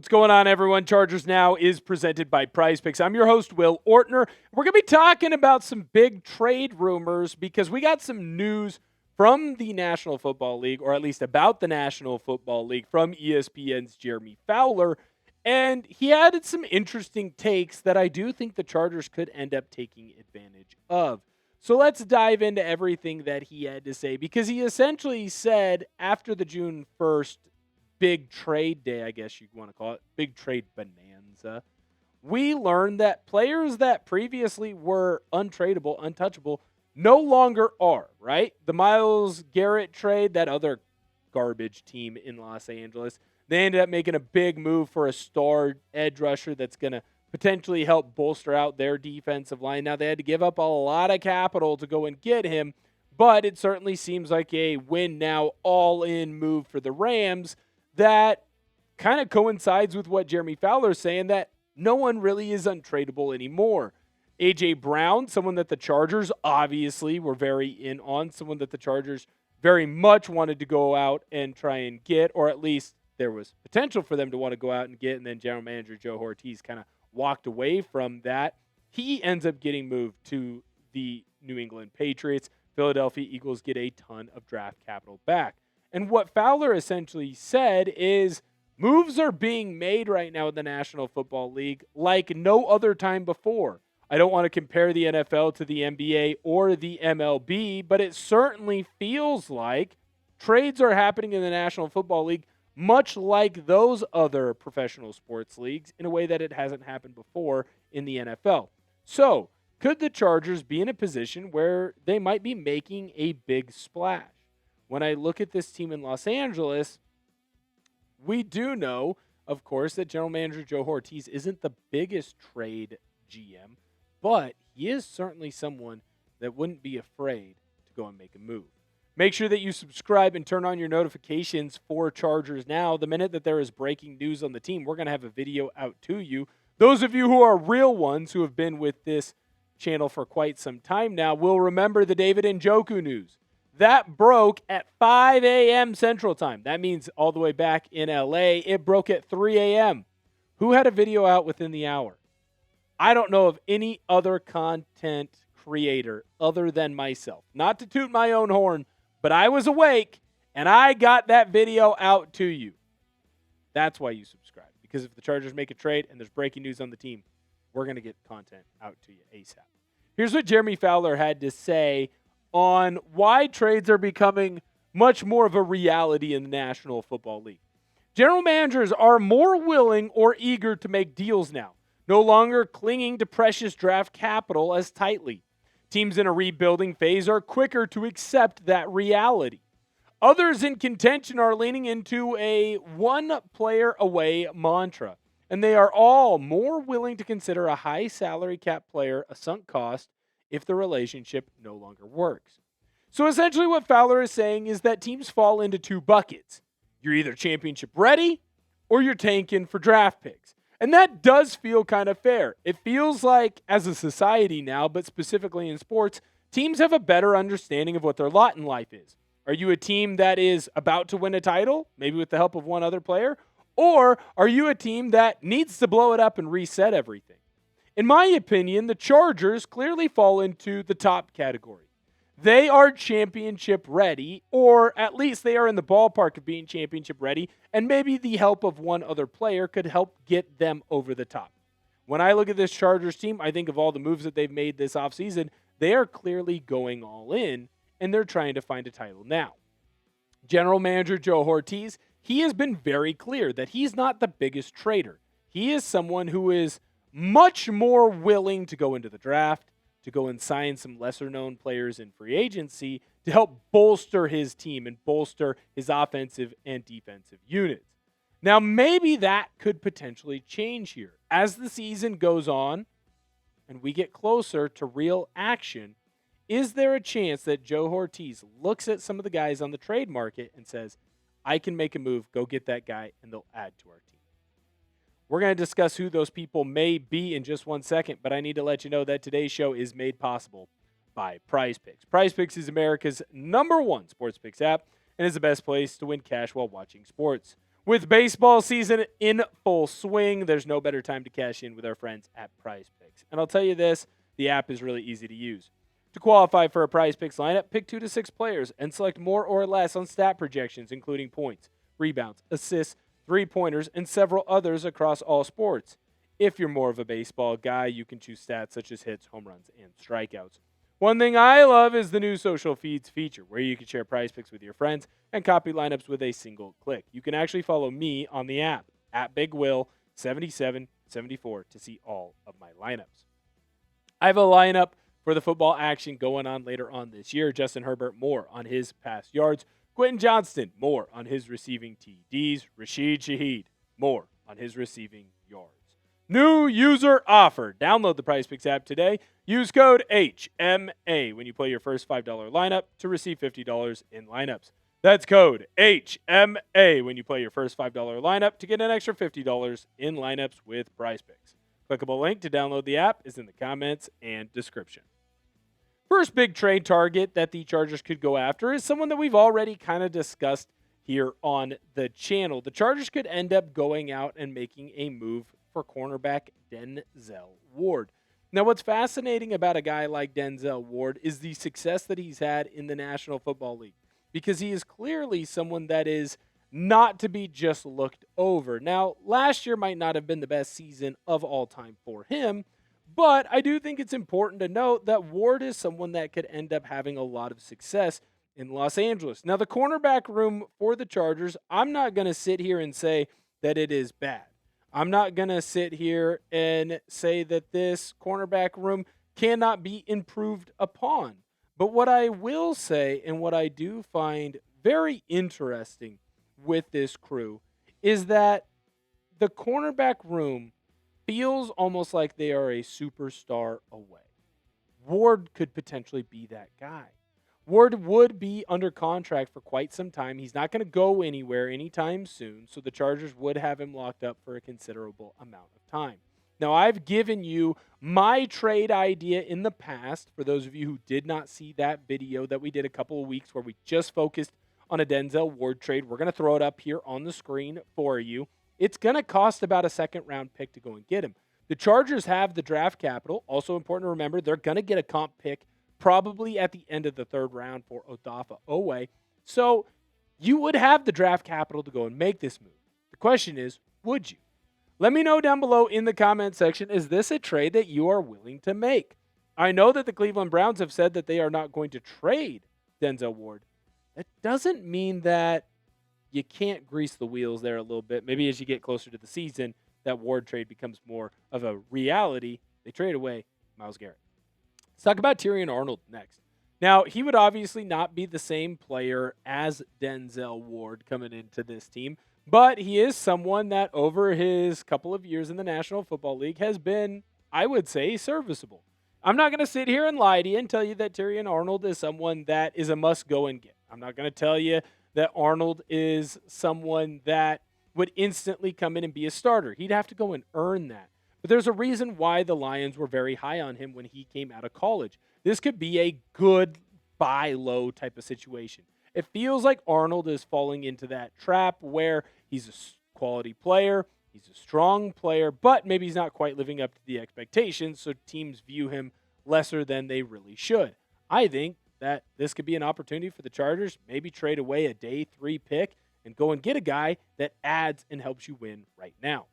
What's going on, everyone? Chargers Now is presented by Prize Picks. I'm your host, Will Ortner. We're going to be talking about some big trade rumors because we got some news from the National Football League, or at least about the National Football League, from ESPN's Jeremy Fowler. And he added some interesting takes that I do think the Chargers could end up taking advantage of. So let's dive into everything that he had to say, because he essentially said after the June 1st big trade day, I guess you want to call it, big trade bonanza, we learned that players that previously were untradeable, untouchable, no longer are, right? The Myles Garrett trade, that other garbage team in Los Angeles, they ended up making a big move for a star edge rusher that's going to potentially help bolster out their defensive line. Now, they had to give up a lot of capital to go and get him, but it certainly seems like a win now, all-in move for the Rams that kind of coincides with what Jeremy Fowler is saying, that no one really is untradeable anymore. A.J. Brown, someone that the Chargers obviously were very in on, someone that the Chargers very much wanted to go out and try and get, or at least there was potential for them to want to go out and get, and then general manager Joe Ortiz kind of walked away from that. He ends up getting moved to the New England Patriots. Philadelphia Eagles get a ton of draft capital back. And what Fowler essentially said is moves are being made right now in the National Football League like no other time before. I don't want to compare the NFL to the NBA or the MLB, but it certainly feels like trades are happening in the National Football League much like those other professional sports leagues in a way that it hasn't happened before in the NFL. So, could the Chargers be in a position where they might be making a big splash? When I look at this team in Los Angeles, we do know, of course, that general manager Joe Ortiz isn't the biggest trade GM, but he is certainly someone that wouldn't be afraid to go and make a move. Make sure that you subscribe and turn on your notifications for Chargers Now. The minute that there is breaking news on the team, we're going to have a video out to you. Those of you who are real ones who have been with this channel for quite some time now will remember the David Njoku news. That broke at 5 a.m. Central Time. That means all the way back in LA. It broke at 3 a.m. Who had a video out within the hour? I don't know of any other content creator other than myself. Not to toot my own horn, but I was awake and I got that video out to you. That's why you subscribe. Because if the Chargers make a trade and there's breaking news on the team, we're going to get content out to you ASAP. Here's what Jeremy Fowler had to say on why trades are becoming much more of a reality in the National Football League. General managers are more willing or eager to make deals now, no longer clinging to precious draft capital as tightly. Teams in a rebuilding phase are quicker to accept that reality. Others in contention are leaning into a one-player-away mantra, and they are all more willing to consider a high salary cap player a sunk cost if the relationship no longer works. So essentially what Fowler is saying is that teams fall into two buckets. You're either championship ready or you're tanking for draft picks. And that does feel kind of fair. It feels like as a society now, but specifically in sports, teams have a better understanding of what their lot in life is. Are you a team that is about to win a title, maybe with the help of one other player? Or are you a team that needs to blow it up and reset everything? In my opinion, the Chargers clearly fall into the top category. They are championship ready, or at least they are in the ballpark of being championship ready, and maybe the help of one other player could help get them over the top. When I look at this Chargers team, I think of all the moves that they've made this offseason, they are clearly going all in, and they're trying to find a title now. General manager Joe Ortiz, he has been very clear that he's not the biggest trader. He is someone who is much more willing to go into the draft, to go and sign some lesser-known players in free agency to help bolster his team and bolster his offensive and defensive units. Now, maybe that could potentially change here. As the season goes on and we get closer to real action, is there a chance that Joe Ortiz looks at some of the guys on the trade market and says, I can make a move, go get that guy, and they'll add to our team? We're going to discuss who those people may be in just 1 second, but I need to let you know that today's show is made possible by Prize Picks. Prize Picks is America's #1 sports picks app and is the best place to win cash while watching sports. With baseball season in full swing, there's no better time to cash in with our friends at Prize Picks. And I'll tell you this, the app is really easy to use. To qualify for a Prize Picks lineup, pick 2 to 6 players and select more or less on stat projections, including points, rebounds, assists, three-pointers, and several others across all sports. If you're more of a baseball guy, you can choose stats such as hits, home runs, and strikeouts. One thing I love is the new social feeds feature, where you can share Prize Picks with your friends and copy lineups with a single click. You can actually follow me on the app, at BigWill7774, to see all of my lineups. I have a lineup for the football action going on later on this year. Justin Herbert, more on his pass yards. Quentin Johnston, more on his receiving TDs. Rashid Shaheed, more on his receiving yards. New user offer. Download the Prize Picks app today. Use code HMA when you play your first $5 lineup to receive $50 in lineups. That's code HMA when you play your first $5 lineup to get an extra $50 in lineups with Prize Picks. Clickable link to download the app is in the comments and description. First big trade target that the Chargers could go after is someone that we've already kind of discussed here on the channel. The Chargers could end up going out and making a move for cornerback Denzel Ward. Now, what's fascinating about a guy like Denzel Ward is the success that he's had in the National Football League, because he is clearly someone that is not to be just looked over. Now, last year might not have been the best season of all time for him, but I do think it's important to note that Ward is someone that could end up having a lot of success in Los Angeles. Now, the cornerback room for the Chargers, I'm not going to sit here and say that it is bad. I'm not going to sit here and say that this cornerback room cannot be improved upon. But what I will say, and what I do find very interesting with this crew, is that the cornerback room feels almost like they are a superstar away. Ward could potentially be that guy. Ward would be under contract for quite some time. He's not going to go anywhere anytime soon, so the Chargers would have him locked up for a considerable amount of time. Now, I've given you my trade idea in the past. For those of you who did not see that video that we did a couple of weeks where we just focused on a Denzel Ward trade, we're going to throw it up here on the screen for you. It's going to cost about a second-round pick to go and get him. The Chargers have the draft capital. Also important to remember, they're going to get a comp pick probably at the end of the third round for Odafe Oweh. So you would have the draft capital to go and make this move. The question is, would you? Let me know down below in the comment section, is this a trade that you are willing to make? I know that the Cleveland Browns have said that they are not going to trade Denzel Ward. That doesn't mean that you can't grease the wheels there a little bit. Maybe as you get closer to the season, that Ward trade becomes more of a reality. They trade away Myles Garrett. Let's talk about Terrion Arnold next. Now, he would obviously not be the same player as Denzel Ward coming into this team, but he is someone that over his couple of years in the National Football League has been, I would say, serviceable. I'm not going to sit here and lie to you and tell you that Terrion Arnold is someone that is a must-go and get. I'm not going to tell you that Arnold is someone that would instantly come in and be a starter. He'd have to go and earn that. But there's a reason why the Lions were very high on him when he came out of college. This could be a good buy low type of situation. It feels like Arnold is falling into that trap where he's a quality player, he's a strong player, but maybe he's not quite living up to the expectations, so teams view him lesser than they really should. I think that this could be an opportunity for the Chargers, maybe trade away a day 3 pick and go and get a guy that adds and helps you win right now.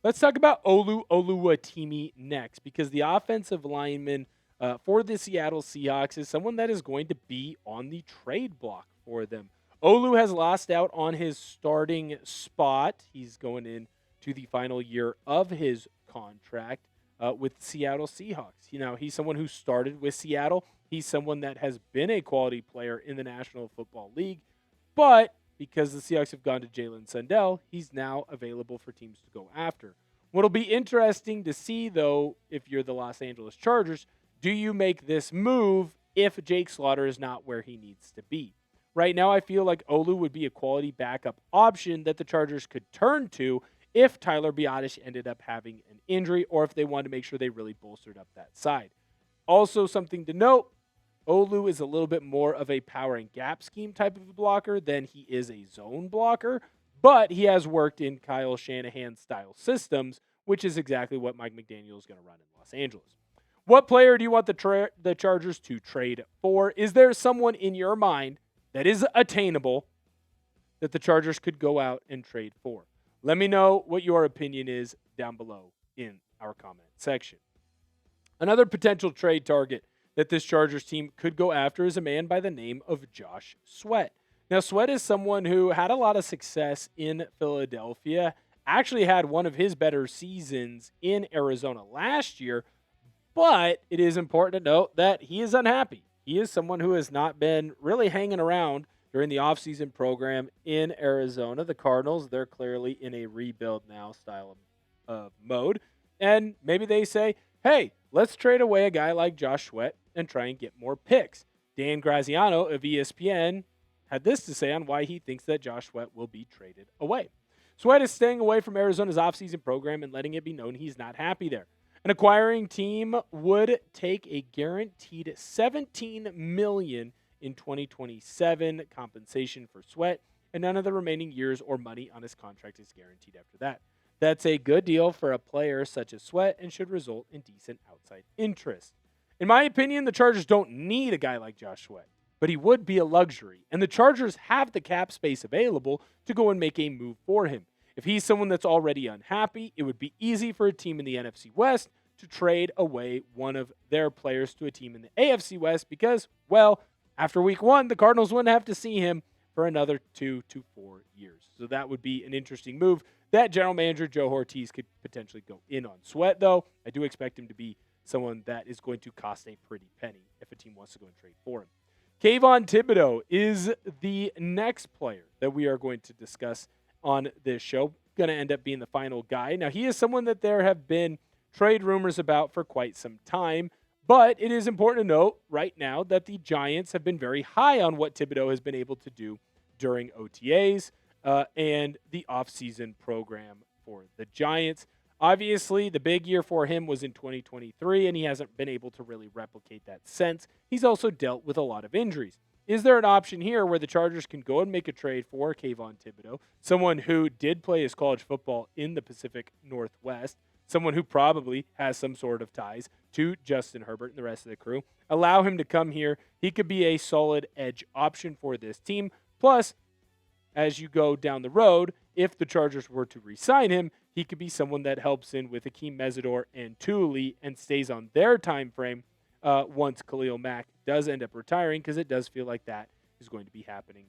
Let's talk about Olu Oluwatimi next, because the offensive lineman for the Seattle Seahawks is someone that is going to be on the trade block for them. Olu has lost out on his starting spot. He's going into the final year of his contract with Seattle Seahawks. You know, he's someone who started with Seattle. He's someone that has been a quality player in the National Football League, but because the Seahawks have gone to Jalen Sundell, he's now available for teams to go after. What'll be interesting to see, though, if you're the Los Angeles Chargers, do you make this move if Jake Slaughter is not where he needs to be? Right now, I feel like Olu would be a quality backup option that the Chargers could turn to if Tyler Biadasz ended up having an injury or if they wanted to make sure they really bolstered up that side. Also, something to note, Olu is a little bit more of a power and gap scheme type of a blocker than he is a zone blocker, but he has worked in Kyle Shanahan-style systems, which is exactly what Mike McDaniel is going to run in Los Angeles. What player do you want the Chargers to trade for? Is there someone in your mind that is attainable that the Chargers could go out and trade for? Let me know what your opinion is down below in our comment section. Another potential trade target that this Chargers team could go after is a man by the name of Josh Sweat. Now, Sweat is someone who had a lot of success in Philadelphia, actually had one of his better seasons in Arizona last year, but it is important to note that he is unhappy. He is someone who has not been really hanging around during the offseason program in Arizona. The Cardinals, they're clearly in a rebuild now style of mode. And maybe they say, hey, let's trade away a guy like Josh Sweat and try and get more picks. Dan Graziano of ESPN had this to say on why he thinks that Josh Sweat will be traded away. Sweat is staying away from Arizona's offseason program and letting it be known he's not happy there. An acquiring team would take a guaranteed $17 million in 2027 compensation for Sweat, and none of the remaining years or money on his contract is guaranteed after that. That's a good deal for a player such as Sweat and should result in decent outside interest. In my opinion, the Chargers don't need a guy like Josh Sweat, but he would be a luxury, and the Chargers have the cap space available to go and make a move for him. If he's someone that's already unhappy, it would be easy for a team in the NFC West to trade away one of their players to a team in the AFC West because, well, after week 1, the Cardinals wouldn't have to see him for another 2 to 4 years. So that would be an interesting move that general manager Joe Ortiz could potentially go in on. Sweat, though, I do expect him to be someone that is going to cost a pretty penny if a team wants to go and trade for him. Kayvon Thibodeaux is the next player that we are going to discuss on this show. Going to end up being the final guy. Now, he is someone that there have been trade rumors about for quite some time, but it is important to note right now that the Giants have been very high on what Thibodeaux has been able to do during OTAs and the offseason program for the Giants. Obviously, the big year for him was in 2023, and he hasn't been able to really replicate that since. He's also dealt with a lot of injuries. Is there an option here where the Chargers can go and make a trade for Kayvon Thibodeaux, someone who did play his college football in the Pacific Northwest, someone who probably has some sort of ties to Justin Herbert and the rest of the crew? Allow him to come here. He could be a solid edge option for this team. Plus, as you go down the road, if the Chargers were to re-sign him, he could be someone that helps in with Akeem Mesidor and Tuli and stays on their time frame once Khalil Mack does end up retiring, because it does feel like that is going to be happening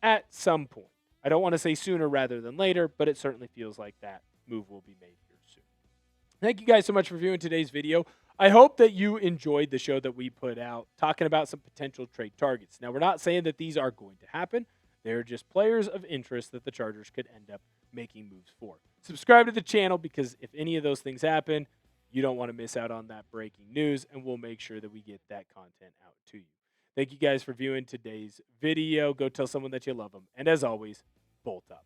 at some point. I don't want to say sooner rather than later, but it certainly feels like that move will be made here soon. Thank you guys so much for viewing today's video. I hope that you enjoyed the show that we put out talking about some potential trade targets. Now, we're not saying that these are going to happen. They're just players of interest that the Chargers could end up making moves for. Subscribe to the channel, because if any of those things happen, you don't want to miss out on that breaking news, and we'll make sure that we get that content out to you. Thank you guys for viewing today's video. Go tell someone that you love them. And as always, bolt up.